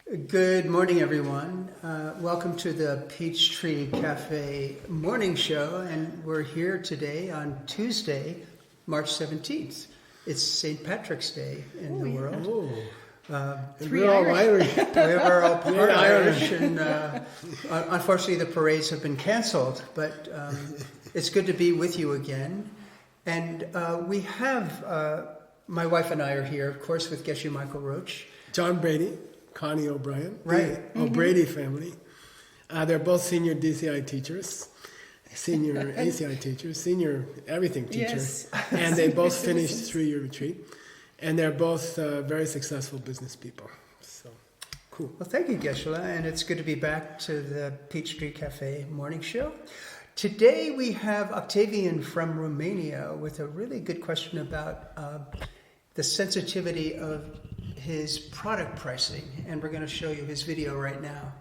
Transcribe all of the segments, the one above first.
Good morning, everyone. Welcome to the Peachtree Cafe morning show, and we're here today on Tuesday, March 17th. It's St. Patrick's Day in the world. We're all Irish. We're all part Irish, and unfortunately the parades have been canceled, but it's good to be with you again. And we have, my wife and I are here, of course, with Geshe Michael Roach. John Brady, Connie O'Brien, Right. the O'Brady family. They're both senior DCI teachers, senior ACI teachers, senior everything teachers. Yes. And they both finished 3-year retreat. And they're both very successful business people. So, cool. Well, thank you, Geshe, and it's good to be back to the Peachtree Cafe morning show. Today we have Octavian from Romania with a really good question about the sensitivity of his product pricing, and we're going to show you his video right now.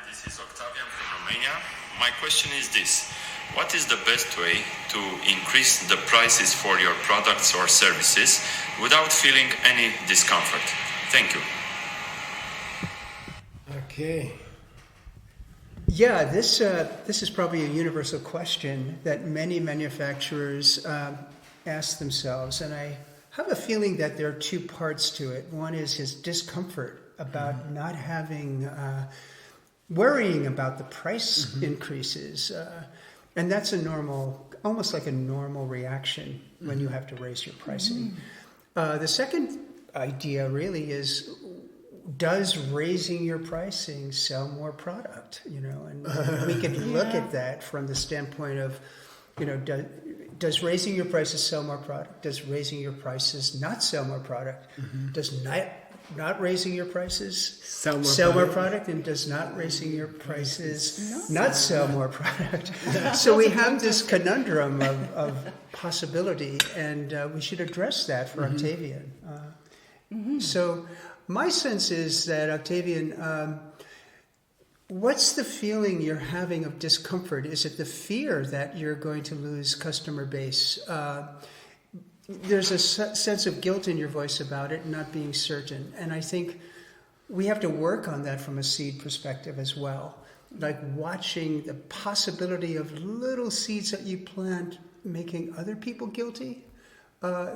This is Octavian from Romania. My question is this: what is the best way to increase the prices for your products or services without feeling any discomfort? Thank you. Okay. Yeah, this is probably a universal question that many manufacturers ask themselves, and I have a feeling that there are two parts to it. One is his discomfort about not having, worrying about the price increases. And that's a normal, almost like a normal reaction when you have to raise your pricing. The second idea really is, does raising your pricing sell more product? You know, and we can look at that from the standpoint of, you know, does raising your prices sell more product? Does raising your prices not sell more product? Does not raising your prices sell more product? And does not raising your prices not sell more product? So we have this conundrum of possibility, and we should address that for Octavian. So my sense is that, Octavian, what's the feeling you're having of discomfort? Is it the fear that you're going to lose customer base? There's a sense of guilt in your voice about it, not being certain. And I think we have to work on that from a seed perspective as well. Like watching the possibility of little seeds that you plant making other people guilty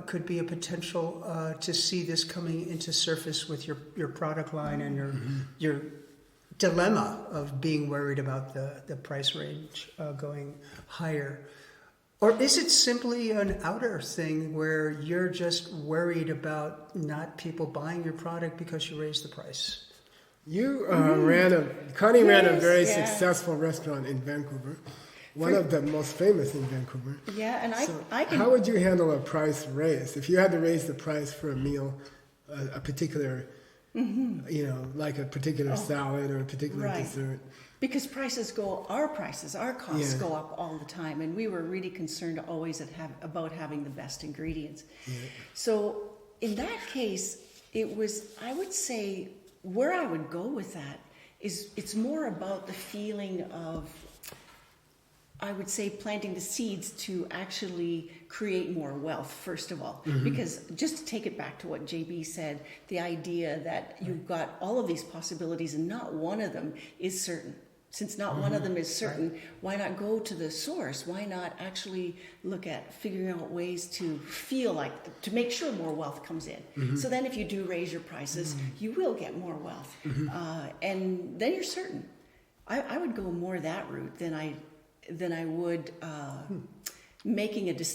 could be a potential to see this coming into surface with your product line and your dilemma of being worried about the price range going higher. Or is it simply an outer thing where you're just worried about not people buying your product because you raised the price? You Connie ran a very successful restaurant in Vancouver, one of the most famous in Vancouver. Yeah, and I can... How would you handle a price raise? If you had to raise the price for a meal, a particular, you know, like a particular salad or a particular dessert. Because our costs go up all the time, and we were really concerned always about having the best ingredients. Yeah. So in that case, I would say, where I would go with that is it's more about the feeling of, I would say, planting the seeds to actually create more wealth, first of all. Because just to take it back to what JB said, the idea that you've got all of these possibilities and not one of them is certain. Since not one of them is certain, why not go to the source? Why not actually look at figuring out ways to to make sure more wealth comes in? So then if you do raise your prices, you will get more wealth. And then you're certain. I would go more that route than I would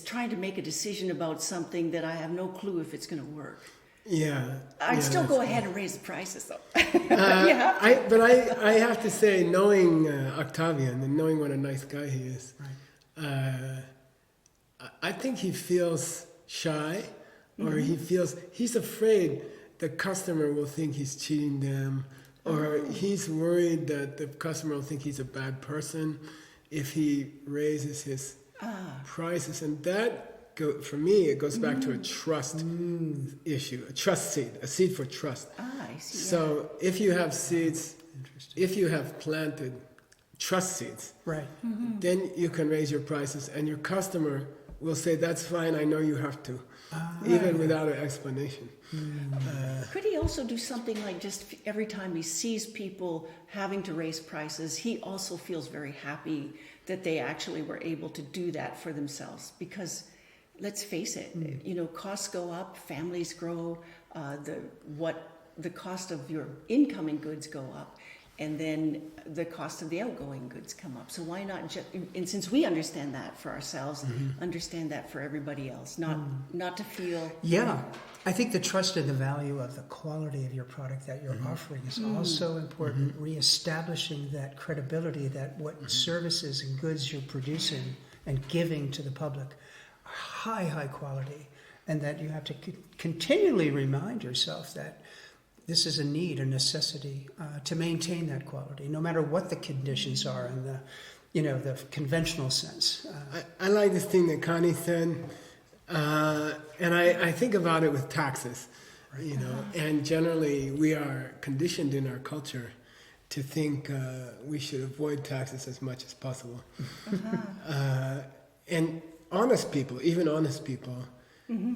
trying to make a decision about something that I have no clue if it's going to work. Yeah. I'd still go ahead and raise the prices, though. I have to say, knowing Octavian and knowing what a nice guy he is, I think he feels shy, or he's afraid the customer will think he's cheating them, or he's worried that the customer will think he's a bad person if he raises his prices, and that. For me, it goes back to a trust issue, a trust seed, a seed for trust. I see. So if you have seeds, if you have planted trust seeds, right, then you can raise your prices, and your customer will say, "That's fine. I know you have to," even without an explanation. Could he also do something like just every time he sees people having to raise prices, he also feels very happy that they actually were able to do that for themselves? Because let's face it, costs go up, families grow, the cost of your incoming goods go up, and then the cost of the outgoing goods come up. So why not just, and since we understand that for ourselves, understand that for everybody else, not to feel... Yeah. I think the trust and the value of the quality of your product that you're offering is also important. Reestablishing that credibility that what services and goods you're producing and giving to the public are high quality, and that you have to continually remind yourself that this is a need, a necessity to maintain that quality, no matter what the conditions are in the conventional sense. I like this thing that Connie said. And I think about it with taxes, and generally we are conditioned in our culture to think we should avoid taxes as much as possible. And honest people, even honest people,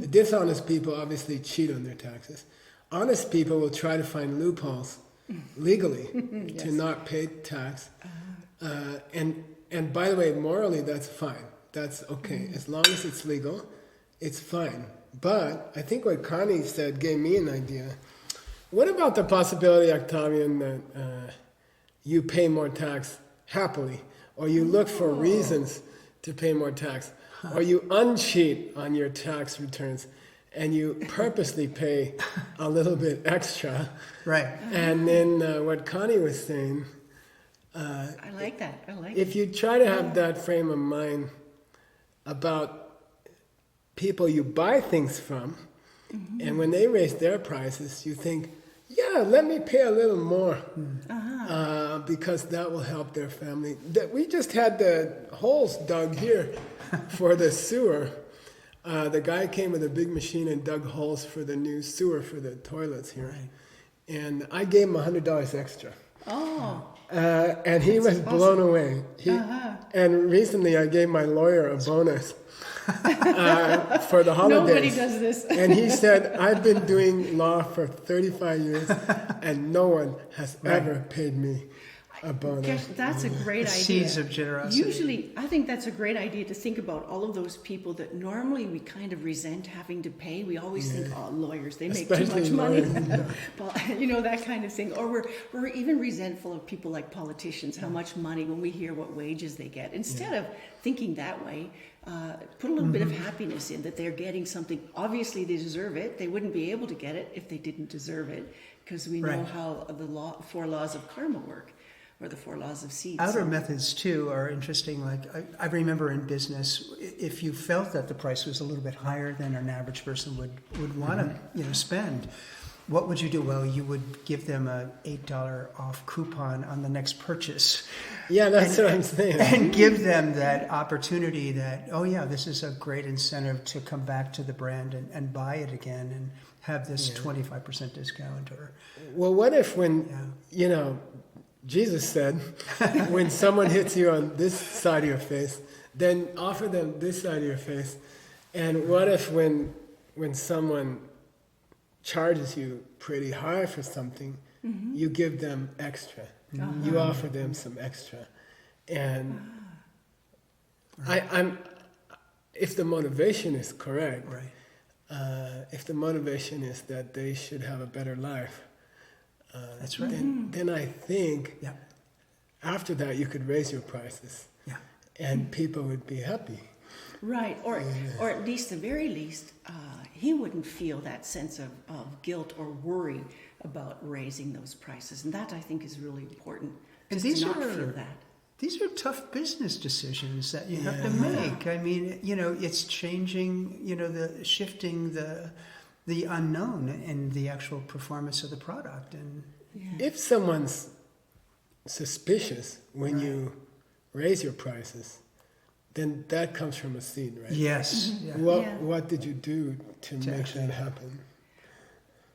dishonest people obviously cheat on their taxes. Honest people will try to find loopholes legally to not pay tax. And by the way, morally, that's fine. That's okay. As long as it's legal, it's fine. But I think what Connie said gave me an idea. What about the possibility, Octavian, that you pay more tax happily, or you look for reasons to pay more tax, or you uncheat on your tax returns, and you purposely pay a little bit extra? Right. And then what Connie was saying, I like that. if you try to have that frame of mind about people you buy things from, and when they raise their prices, you think, yeah, let me pay a little more, because that will help their family. We just had the holes dug here for the sewer. The guy came with a big machine and dug holes for the new sewer for the toilets here. Right. And I gave him $100 extra. Oh. And he was blown away. And recently I gave my lawyer a bonus for the holidays. Nobody does this. And he said, I've been doing law for 35 years and no one has ever paid me a bonus. Gosh, that's a great idea. Seeds of generosity. Usually, I think that's a great idea to think about all of those people that normally we kind of resent having to pay. We always think, oh, lawyers, they make Especially too much money. lawyers, that kind of thing. Or we're even resentful of people like politicians, how much money when we hear what wages they get. Instead of thinking that way, put a little bit of happiness in that they're getting something. Obviously, they deserve it. They wouldn't be able to get it if they didn't deserve it, because we know how the 4 laws of karma work, or the 4 laws of seeds. Outer methods, too, are interesting. Like, I remember in business, if you felt that the price was a little bit higher than an average person would want to spend, what would you do? Well, you would give them a $8 off coupon on the next purchase. Yeah, that's what I'm saying. And give them that opportunity that, oh yeah, this is a great incentive to come back to the brand and buy it again and have this 25% discount. Or well, what if when, Jesus said, when someone hits you on this side of your face, then offer them this side of your face. And what if when someone charges you pretty high for something, you give them extra. You offer them some extra. And I'm if the motivation is correct, if the motivation is that they should have a better life, that's right. Then I think after that you could raise your prices, and people would be happy. Right, or at least, the very least, he wouldn't feel that sense of guilt or worry about raising those prices, and that I think is really important. And These are tough business decisions that you have to make. I mean, it's changing, shifting the unknown in the actual performance of the product. And if someone's suspicious when you raise your prices, then that comes from a seed, right? Yes. What did you do to make that happen?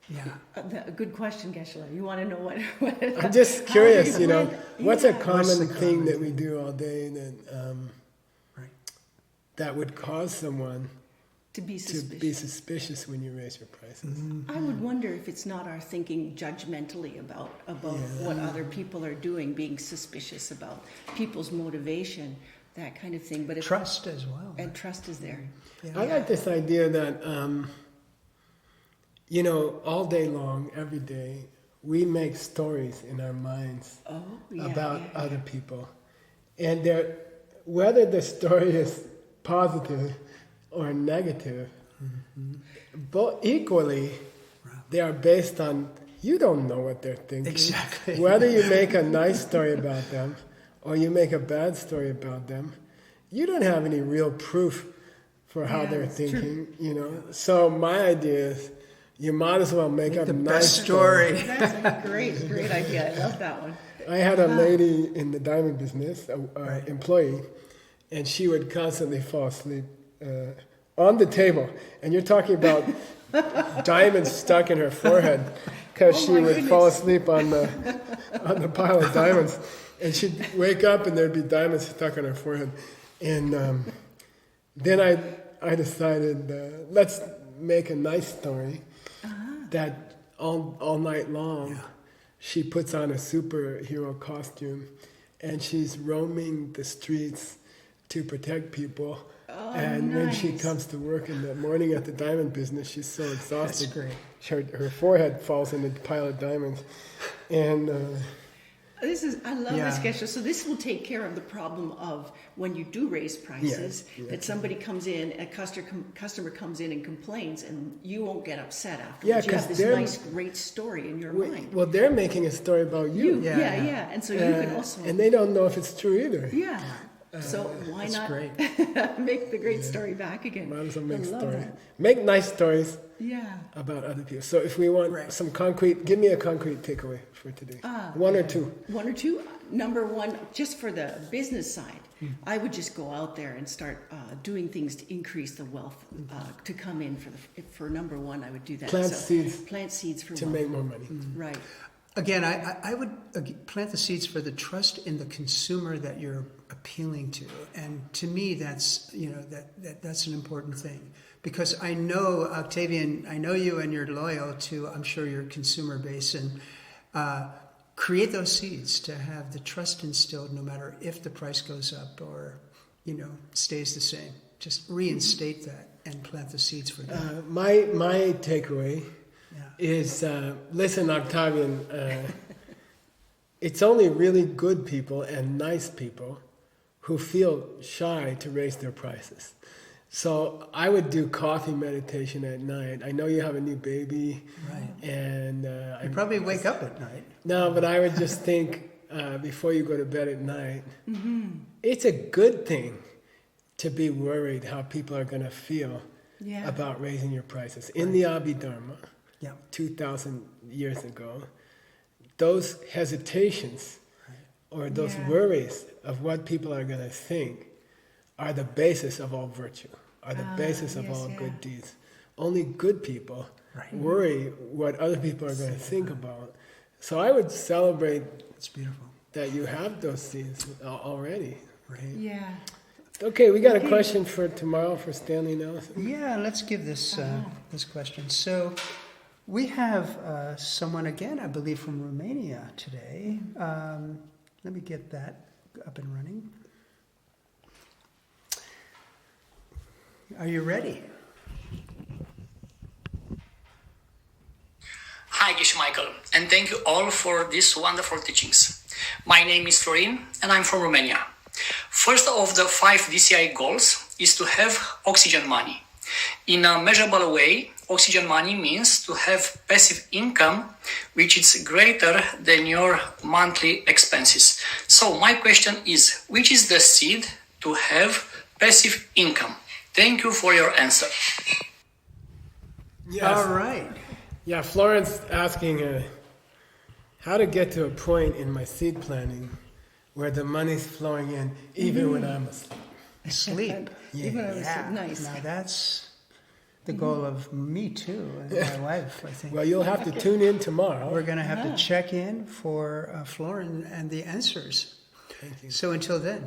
Yeah. A good question, Geshe-la. You want to know what I'm just curious, what's a common thing that we do all day that would cause someone To be to suspicious. be suspicious when you raise your prices. I would wonder if it's not our thinking judgmentally about what other people are doing, being suspicious about people's motivation, that kind of thing. But if Trust as well. and trust is there. I like this idea that, all day long, every day, we make stories in our minds Oh, yeah, about yeah, other people. And whether the story is positive or negative, but equally, they are based on, you don't know what they're thinking. Exactly. Whether you make a nice story about them or you make a bad story about them, you don't have any real proof for how Yeah, they're that's true. thinking, So my idea is, you might as well make up The a nice best story. That's a great idea. I love that one. I had a lady in the diamond business, an employee, and she would constantly fall asleep on the table. And you're talking about diamonds stuck in her forehead because Oh she my would fall goodness. asleep on the pile of diamonds. And she'd wake up and there'd be diamonds stuck on her forehead. And then I decided, let's make a nice story that all night long she puts on a superhero costume and she's roaming the streets to protect people. And when she nice. comes to work in the morning at the diamond business, she's so exhausted. That's great. Her forehead falls in the pile of diamonds. And I love Yeah. this gesture. So this will take care of the problem of when you do raise prices, that somebody comes in, a customer comes in and complains, and you won't get upset afterwards. Yeah, you have 'cause this they're- nice, great story in your mind. well, they're making a story about you. Yeah. And so you can also. And they don't know if it's true either. Yeah. So why That's not great. make the great story back again? Might as well make I love stories. that. Make nice stories Yeah. about other people. So if we want Right. some concrete, give me a concrete takeaway for today. One or two. One or two. Number one, just for the business side, I would just go out there and start doing things to increase the wealth to come in for number one. I would do that. Plant seeds Plant seeds for to wealth. make more money. Right. Again, I would plant the seeds for the trust in the consumer that you're appealing to, and to me, that's that's an important thing, because I know, Octavian, I know you, and you're loyal to, I'm sure, your consumer base, and create those seeds to have the trust instilled, no matter if the price goes up or stays the same. Just reinstate that and plant the seeds for that. My takeaway Yeah. is, listen, Octavian, it's only really good people and nice people who feel shy to raise their prices. So I would do coffee meditation at night. I know you have a new baby. Right. And You probably wake up at night. no, but I would just think before you go to bed at night, it's a good thing to be worried how people are going to feel Yeah. about raising your prices. In the Abhidharma, Yeah. 2,000 years ago, those hesitations or those Yeah. worries of what people are going to think are the basis of all virtue, are the basis of yes, all yeah. good deeds. Only good people Right. worry what other people are going to think about. So I would celebrate It's beautiful. that you have those seeds already. Right. Yeah. Okay, we got a question for tomorrow for Stanley Nelson. Yeah, let's give this this question. So we have someone again, I believe, from Romania today. Let me get that up and running. Are you ready? Hi, Gish Michael, and thank you all for these wonderful teachings. My name is Florin, and I'm from Romania. First of the 5 DCI goals is to have oxygen money. In a measurable way, oxygen money means to have passive income which is greater than your monthly expenses. So my question is, which is the seed to have passive income? Thank you for your answer. Yes. All right. Yeah, Florence asking how to get to a point in my seed planning where the money's flowing in even when I'm asleep. Sleep. Even though it's nice. Now that's the goal of me too, and my wife, I think. Well, you'll have to tune in tomorrow. We're going to have to check in for Florin and the answers. Thank you. So until then,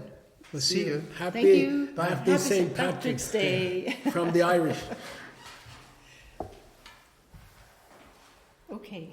We'll see you. Happy, Thank you. Happy St. Patrick's Day from the Irish. Okay.